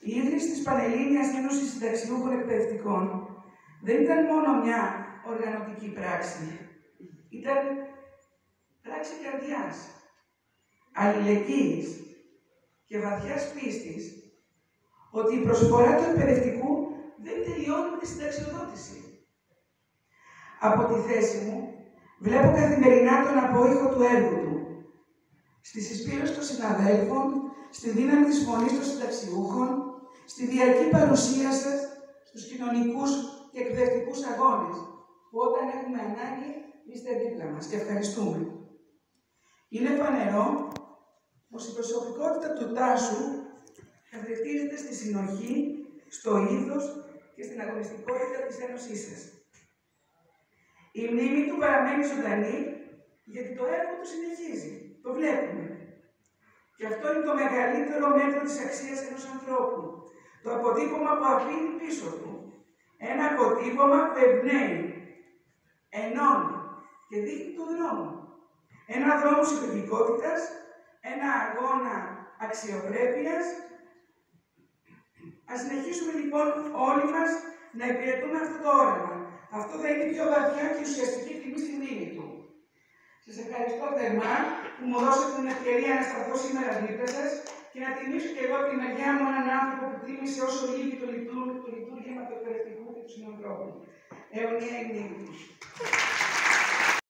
Η ίδρυση της Πανελλήνιας Ένωσης Συνταξιούχων Εκπαιδευτικών δεν ήταν μόνο μια οργανωτική πράξη. Ήταν πράξη καρδιάς, αλληλεγγύης και βαθιάς πίστης ότι η προσφορά του εκπαιδευτικού δεν τελειώνει με τη συνταξιοδότηση. Από τη θέση μου, βλέπω καθημερινά τον απόϊχο του έργου του, στη συσπήρωση των συναδέλφων, στη δύναμη της φωνής των συνταξιούχων, στη διαρκή παρουσία σας στους κοινωνικούς και εκπαιδευτικούς αγώνες, που όταν έχουμε ανάγκη είστε δίπλα μας και ευχαριστούμε. Είναι φανερό πως η προσωπικότητα του Τάσου καθρεφτίζεται στη συνοχή, στο ήθος και στην αγωνιστικότητα της Ένωσής σας. Η μνήμη του παραμένει ζωντανή, γιατί το έργο του συνεχίζει. Το βλέπουμε. Και αυτό είναι το μεγαλύτερο μέτρο της αξίας ενός ανθρώπου. Το αποτύπωμα που αφήνει πίσω του. Ένα αποτύπωμα που εμπνέει, ενώνει και δείχνει τον δρόμο. Ένα δρόμο συλλογικότητας, ένα αγώνα αξιοπρέπειας. Ας συνεχίσουμε λοιπόν όλοι μας να υπηρετούμε αυτό το όραμα. Αυτό θα είναι η πιο βαθιά και ουσιαστική τιμή στη μνήμη του. Σας ευχαριστώ θερμά που μου δώσατε την ευκαιρία να σταθώ σήμερα δίπλα σας και να τιμήσω και εγώ τη μεριά μου έναν άνθρωπο που τίμησε όσο λείπει το λειτουργήμα του εκπαιδευτικού και του συνανθρώπου. Αιωνία η μνήμη του.